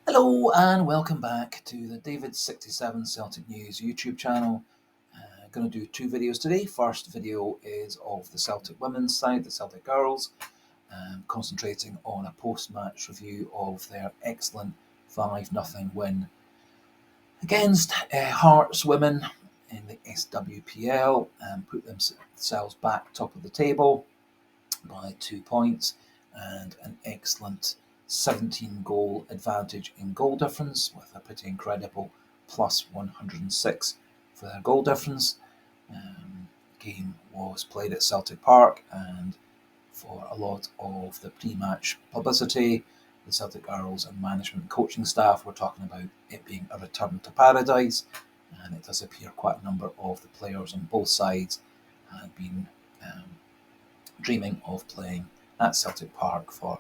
Hello and welcome back to the David67 Celtic News YouTube channel. Going to do two videos today. First video is of the Celtic women's side, the Celtic Girls, concentrating on a post-match review of their excellent 5-0 win against Hearts women in the SWPL and put themselves back top of the table by 2 points and an excellent 17 goal advantage in goal difference with a pretty incredible plus 106 for their goal difference. Game was played at Celtic Park, and for a lot of the pre-match publicity, the Celtic Girls and management and coaching staff were talking about it being a return to paradise, and it does appear quite a number of the players on both sides had been dreaming of playing at Celtic Park for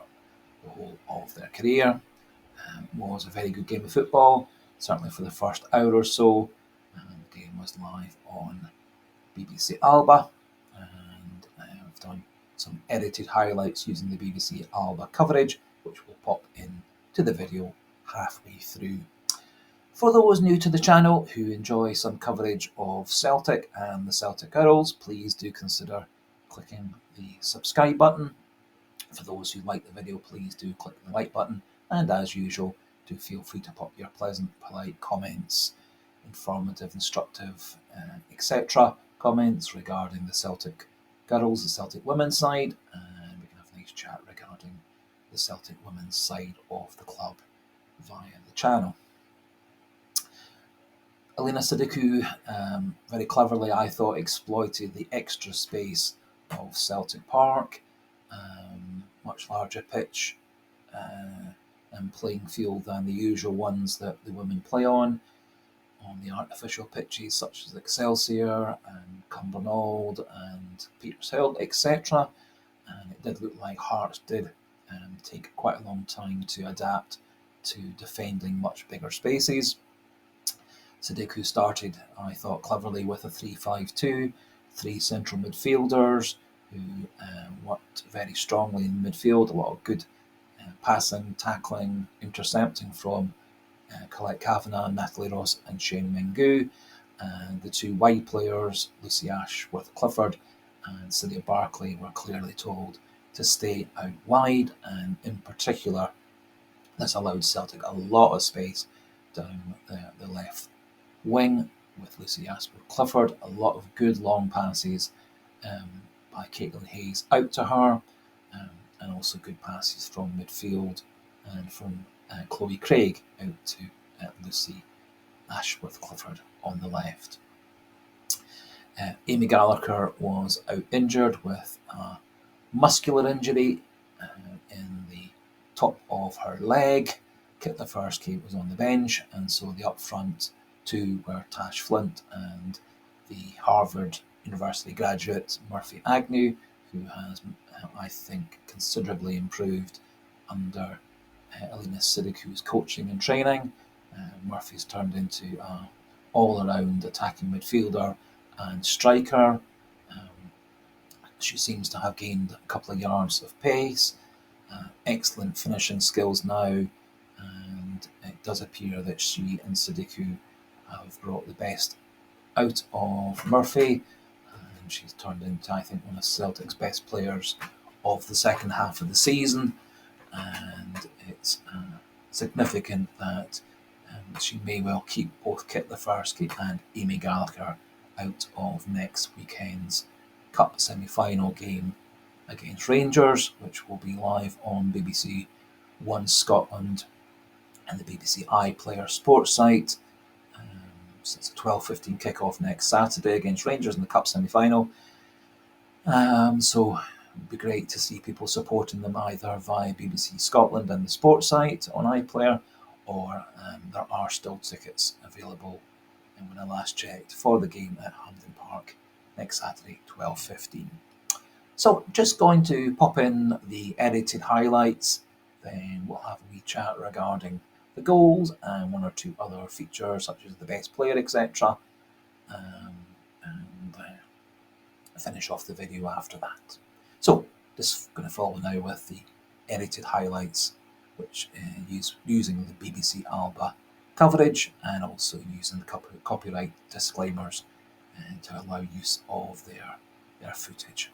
the whole of their career. Was a very good game of football, certainly for the first hour or so. The game was live on BBC Alba, and I've done some edited highlights using the BBC Alba coverage, which will pop into the video halfway through. For those new to the channel who enjoy some coverage of Celtic and the Celtic Girls, please do consider clicking the subscribe button. For those who like the video, please do click the like button, and as usual, do feel free to pop your pleasant, polite comments, informative, instructive, etc. comments regarding the Celtic Girls, the Celtic women's side, and we can have a nice chat regarding the Celtic women's side of the club via the channel. Alina Sidikou very cleverly, I thought, exploited the extra space of Celtic Park, much larger pitch and playing field than the usual ones that the women play on the artificial pitches such as Excelsior and Cumbernauld and Petershill, etc. And it did look like Hearts did take quite a long time to adapt to defending much bigger spaces. Sidikou started, I thought, cleverly with a 3-5-2, three central midfielders who worked very strongly in midfield, a lot of good passing, tackling, intercepting from Colette Kavanagh, Natalie Ross and Shane Mengu, and the two wide players, Lucy Ashworth-Clifford and Celia Barclay, were clearly told to stay out wide, and in particular this allowed Celtic a lot of space down the left wing with Lucy Ashworth-Clifford, a lot of good long passes by Caitlin Hayes out to her, and also good passes from midfield and from Chloe Craig out to Lucy Ashworth-Clifford on the left. Amy Gallagher was out injured with a muscular injury in the top of her leg. Kit the first Kate was on the bench, and so the up front two were Tash Flint and the Harvard University graduate Murphy Agnew, who has, I think, considerably improved under Alina Sidikou's coaching and training. Murphy's turned into an all-around attacking midfielder and striker. She seems to have gained a couple of yards of pace, excellent finishing skills now, and it does appear that she and Sidikou have brought the best out of Murphy, and she's turned into, I think, one of Celtic's best players of the second half of the season, and it's significant that she may well keep both Kit Lefersky and Amy Gallagher out of next weekend's Cup semi-final game against Rangers, which will be live on BBC One Scotland and the BBC iPlayer sports site. So it's a 12:15 kickoff next Saturday against Rangers in the Cup semi-final. So it would be great to see people supporting them either via BBC Scotland and the sports site on iPlayer, or there are still tickets available, and when I last checked, for the game at Hampden Park next Saturday, 12:15. So just going to pop in the edited highlights, then we'll have a wee chat regarding the goals and one or two other features such as the best player, etc. And finish off the video after that. So just going to follow now with the edited highlights which using the BBC Alba coverage and also using the copyright disclaimers to allow use of their footage.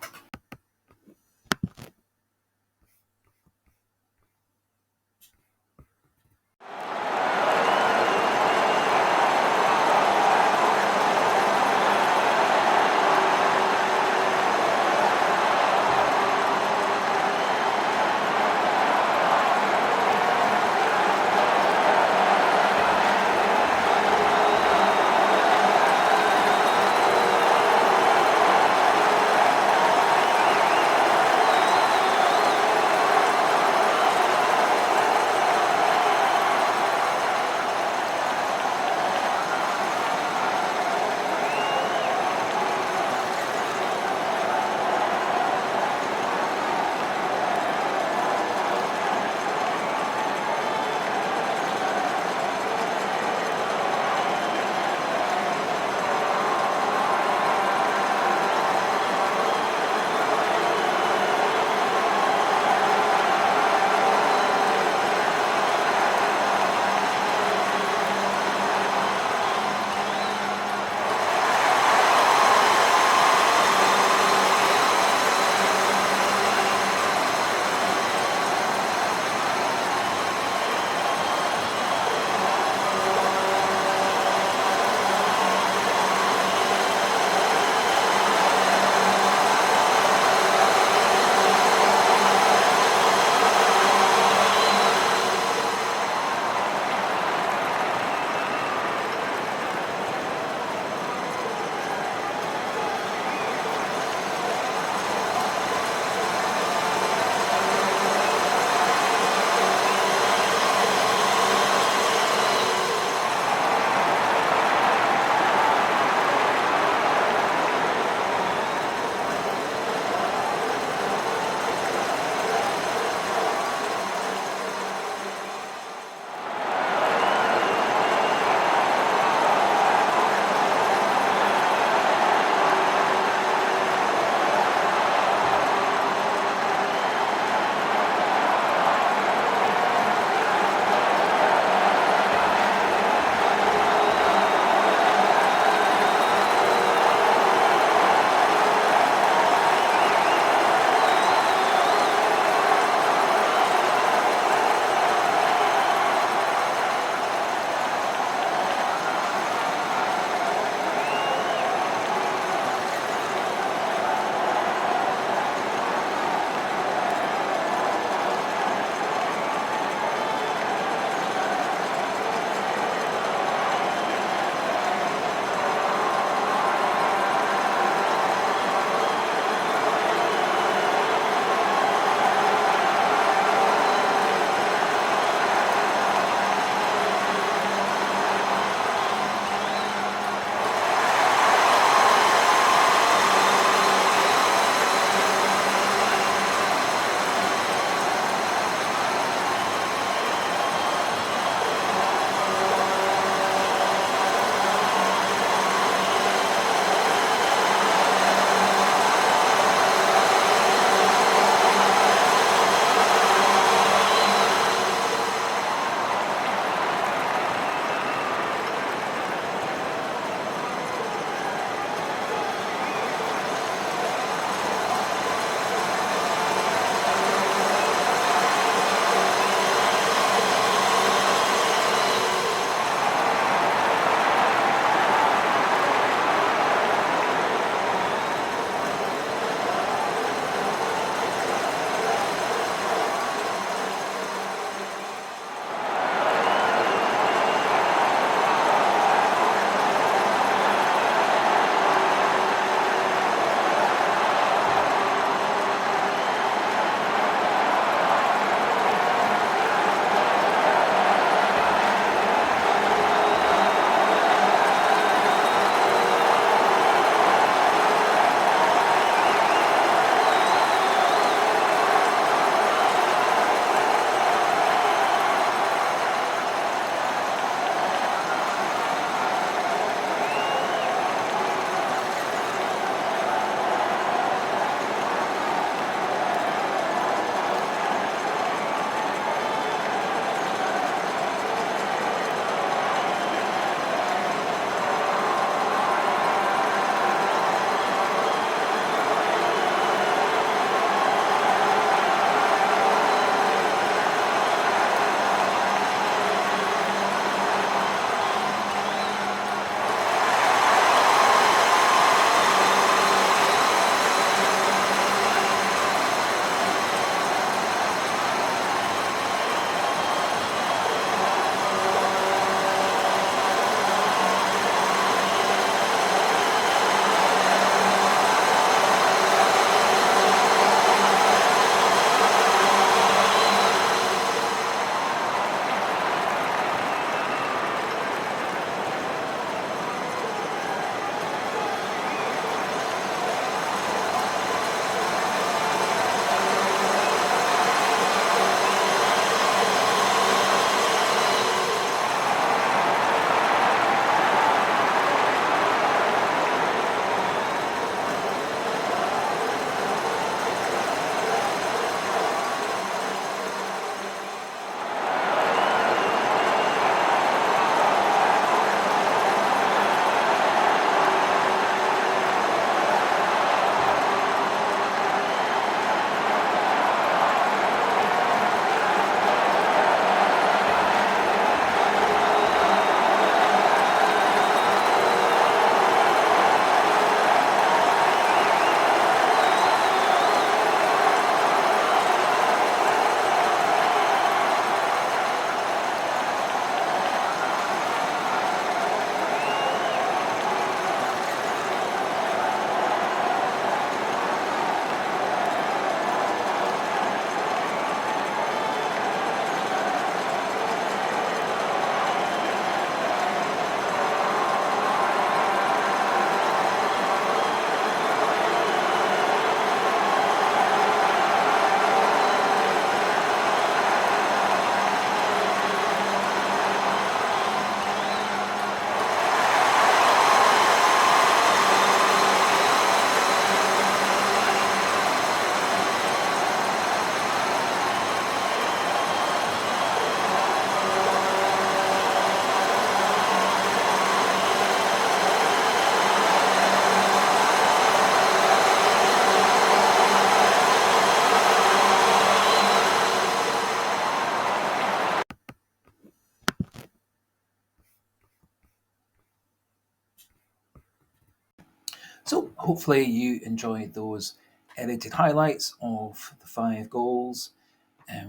hopefully you enjoyed those edited highlights of the 5 goals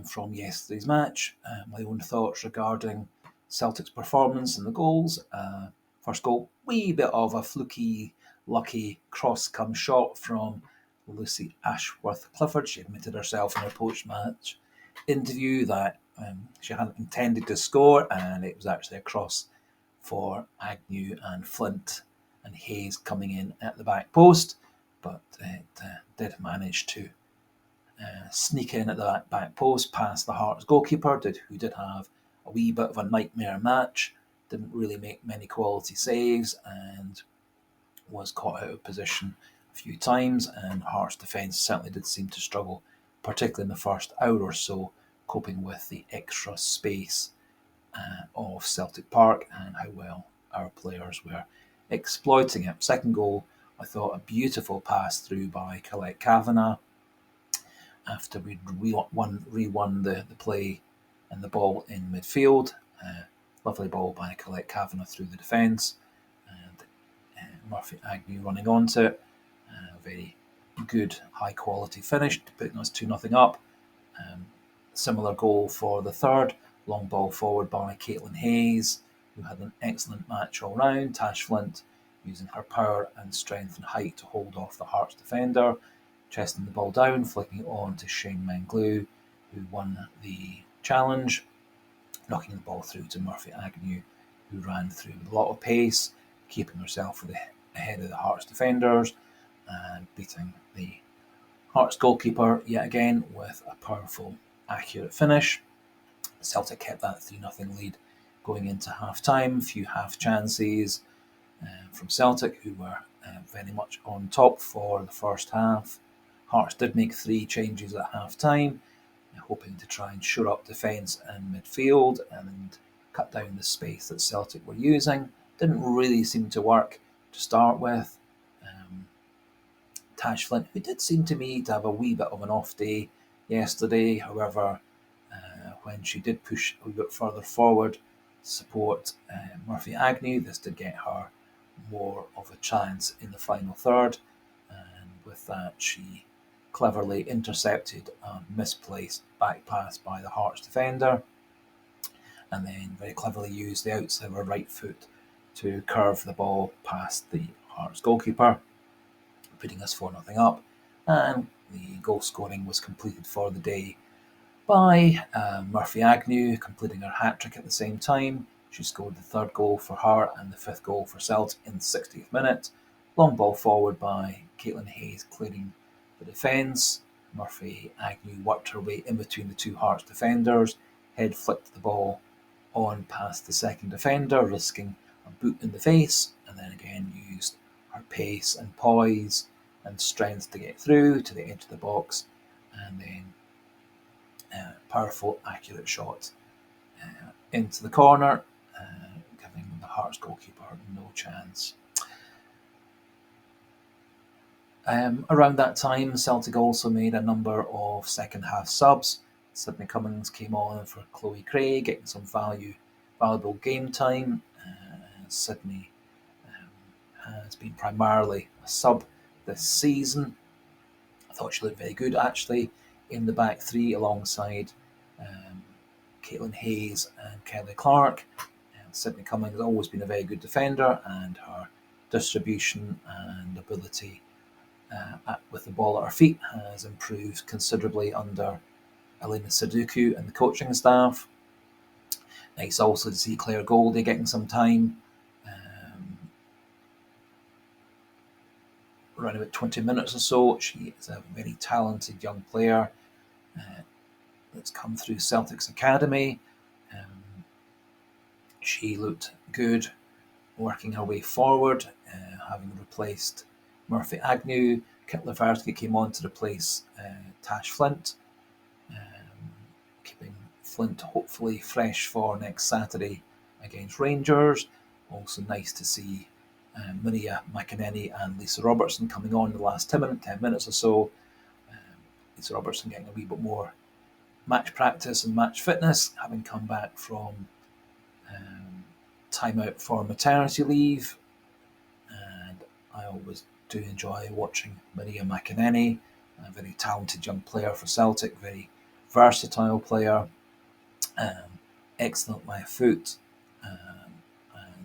from yesterday's match. My own thoughts regarding Celtic's performance and the goals. First goal, wee bit of a fluky, lucky cross-come shot from Lucy Ashworth-Clifford. She admitted herself in her post-match interview that she hadn't intended to score, and it was actually a cross for Agnew and Flint and Hayes coming in at the back post, but it did manage to sneak in at the back post past the Hearts goalkeeper, who did have a wee bit of a nightmare match, didn't really make many quality saves and was caught out of position a few times, and Hearts defence certainly did seem to struggle, particularly in the first hour or so, coping with the extra space of Celtic Park and how well our players were exploiting it. Second goal, I thought a beautiful pass through by Colette Kavanagh after we'd re-won the play and the ball in midfield. Lovely ball by Colette Kavanagh through the defence, and Murphy Agnew running onto it. Very good, high quality finish, putting us 2-0 up. Similar goal for the third, long ball forward by Caitlin Hayes, who had an excellent match all round. Tash Flint using her power and strength and height to hold off the Hearts defender, chesting the ball down, flicking it on to Shane Manglew, who won the challenge, knocking the ball through to Murphy Agnew, who ran through with a lot of pace, keeping herself ahead of the Hearts defenders and beating the Hearts goalkeeper yet again with a powerful, accurate finish. Celtic kept that 3-0 lead going into half-time. A few half chances from Celtic, who were very much on top for the first half. Hearts did make 3 changes at half-time, hoping to try and shore up defence and midfield and cut down the space that Celtic were using. Didn't really seem to work to start with. Tash Flint, who did seem to me to have a wee bit of an off day yesterday, however, when she did push a bit further forward to support Murphy Agnew, this did get her more of a chance in the final third, and with that she cleverly intercepted a misplaced back pass by the Hearts defender, and then very cleverly used the outside of her right foot to curve the ball past the Hearts goalkeeper, putting us 4-0 up, and the goal scoring was completed for the day by Murphy Agnew, completing her hat-trick at the same time. She scored the third goal for her and the 5th goal for Celtic in the 60th minute. Long ball forward by Caitlin Hayes, clearing the defence. Murphy Agnew worked her way in between the 2 Hearts defenders, head flicked the ball on past the second defender, risking a boot in the face, and then again used her pace and poise and strength to get through to the edge of the box, and then powerful, accurate shot into the corner, giving the Hearts goalkeeper no chance. Around that time, Celtic also made a number of second half subs. Sydney Cummings came on for Chloe Craig, getting some valuable game time. Sydney has been primarily a sub this season. I thought she looked very good actually in the back 3 alongside Caitlin Hayes and Kelly Clark. Sydney Cummings has always been a very good defender, and her distribution and ability with the ball at her feet has improved considerably under Elena Sudoku and the coaching staff. Nice also to see Claire Goldie getting some time. Around about 20 minutes or so. She is a very talented young player that's come through Celtic's academy. She looked good working her way forward, having replaced Murphy Agnew. Kit Leversky came on to replace Tash Flint, keeping Flint hopefully fresh for next Saturday against Rangers. Also nice to see Maria McInerney and Lisa Robertson coming on in the last 10 minutes or so. Lisa Robertson getting a wee bit more match practice and match fitness, having come back from time out for maternity leave. And I always do enjoy watching Maria McInerney, a very talented young player for Celtic, very versatile player, excellent left foot, and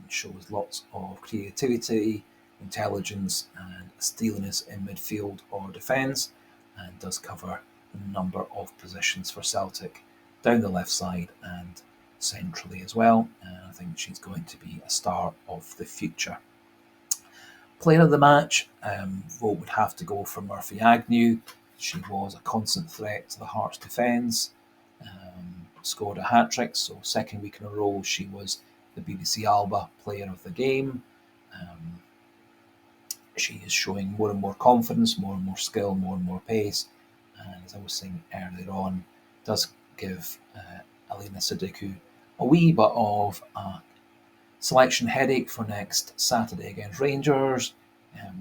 shows lots of creativity, intelligence, and steeliness in midfield or defence, and does cover a number of positions for Celtic down the left side and centrally as well. And I think she's going to be a star of the future. Player of the match, vote would have to go for Murphy Agnew. She was a constant threat to the Hearts' defence, scored a hat-trick, so second week in a row she was the BBC Alba Player of the Game. She is showing more and more confidence, more and more skill, more and more pace, and as I was saying earlier on, does give Alina Sadiku a wee bit of a selection headache for next Saturday against Rangers.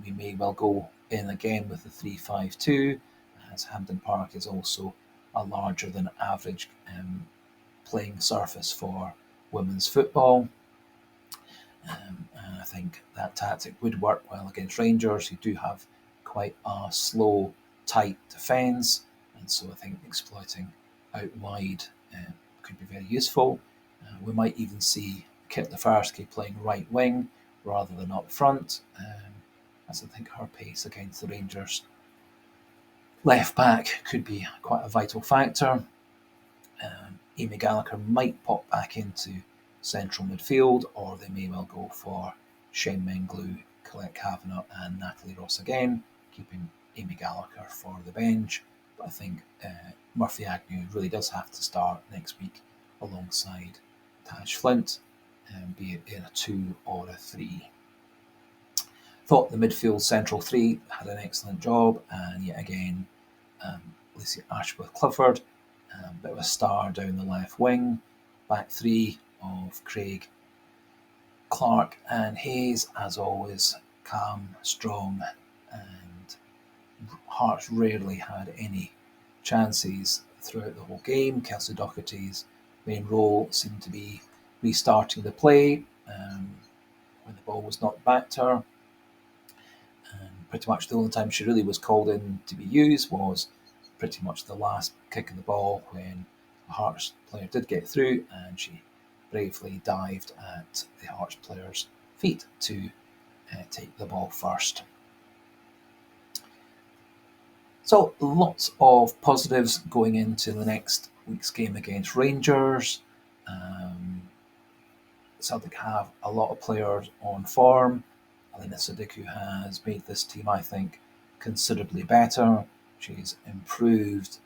We may well go in again with the 3-5-2, as Hampden Park is also a larger than average playing surface for women's football. And I think that tactic would work well against Rangers, who do have quite a slow, tight defence, and so I think exploiting out wide could be very useful. We might even see Kit Lefarsky playing right wing rather than up front, as I think her pace against the Rangers left back could be quite a vital factor. Amy Gallagher might pop back into central midfield, or they may well go for Shane Menglu, Colette Kavanagh, and Natalie Ross again, keeping Amy Gallagher for the bench. But I think Murphy Agnew really does have to start next week alongside Tash Flint, be it in a 2 or a 3. Thought the midfield central 3 had an excellent job, and yet again, Lucy Ashworth-Clifford, a bit of a star down the left wing. Back 3 of Craig, Clark, and Hayes, as always, calm, strong, and Hearts rarely had any chances throughout the whole game. Kelsey Doherty's main role seemed to be restarting the play when the ball was knocked back to her. And pretty much the only time she really was called in to be used was pretty much the last kick of the ball when the Hearts player did get through, and she bravely dived at the Hearts player's feet to take the ball first. So lots of positives going into the next week's game against Rangers. Celtic have a lot of players on form. Alina Sadiku has made this team, I think, considerably better. She's improved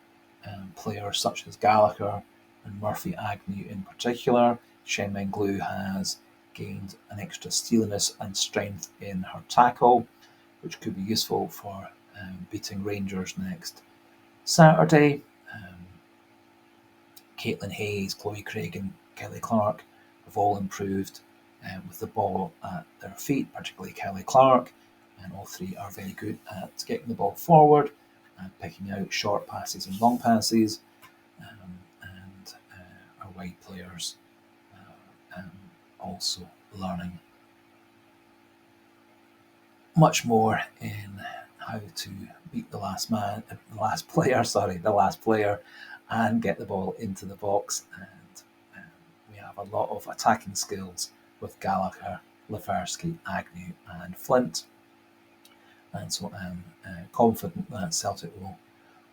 players such as Gallagher and Murphy Agnew in particular. Shane Menglu has gained an extra steeliness and strength in her tackle, which could be useful for beating Rangers next Saturday. Caitlin Hayes, Chloe Craig, and Kelly Clark have all improved with the ball at their feet, particularly Kelly Clark, and all three are very good at getting the ball forward and picking out short passes and long passes, and our wide players also learning much more in how to beat the last player, and get the ball into the box. And we have a lot of attacking skills with Gallagher, Lefarsky, Agnew, and Flint. And so I'm confident that Celtic will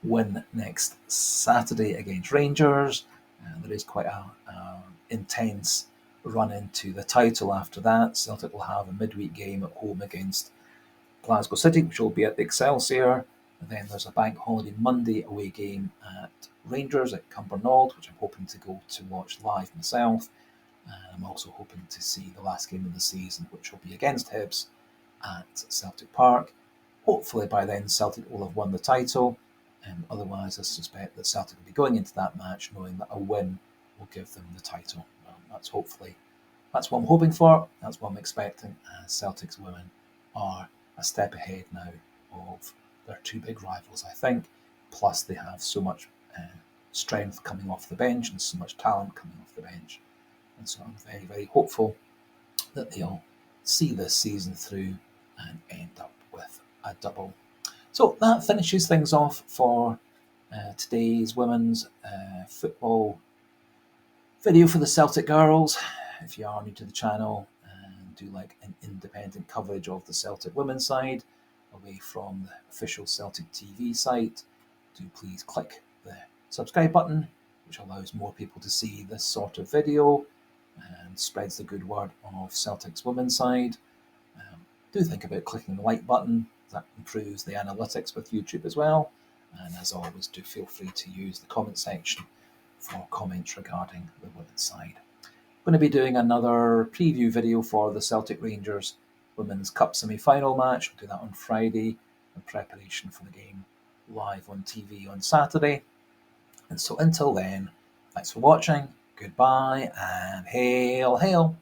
win next Saturday against Rangers. There is quite a intense run into the title after that. Celtic will have a midweek game at home against Glasgow City, which will be at the Excelsior. And then there's a bank holiday Monday away game at Rangers at Cumbernauld, which I'm hoping to go to watch live myself. And I'm also hoping to see the last game of the season, which will be against Hibs at Celtic Park. Hopefully by then Celtic will have won the title. Otherwise, I suspect that Celtic will be going into that match knowing that a win will give them the title. Well, that's what I'm hoping for. That's what I'm expecting. Celtic's women are a step ahead now of their two big rivals, I think. Plus, they have so much strength coming off the bench and so much talent coming off the bench. And so I'm very, very hopeful that they'll see this season through and end up with a double. So that finishes things off for today's women's football video for the Celtic Girls. If you are new to the channel and do like an independent coverage of the Celtic women's side away from the official Celtic TV site, do please click the subscribe button, which allows more people to see this sort of video and spreads the good word of Celtic's women's side. Do think about clicking the like button, that improves the analytics with YouTube as well. And as always, do feel free to use the comment section for comments regarding the women's side. I'm going to be doing another preview video for the Celtic Rangers Women's Cup semi-final match. We'll do that on Friday in preparation for the game live on TV on Saturday. And so until then, thanks for watching, goodbye, and hail, hail.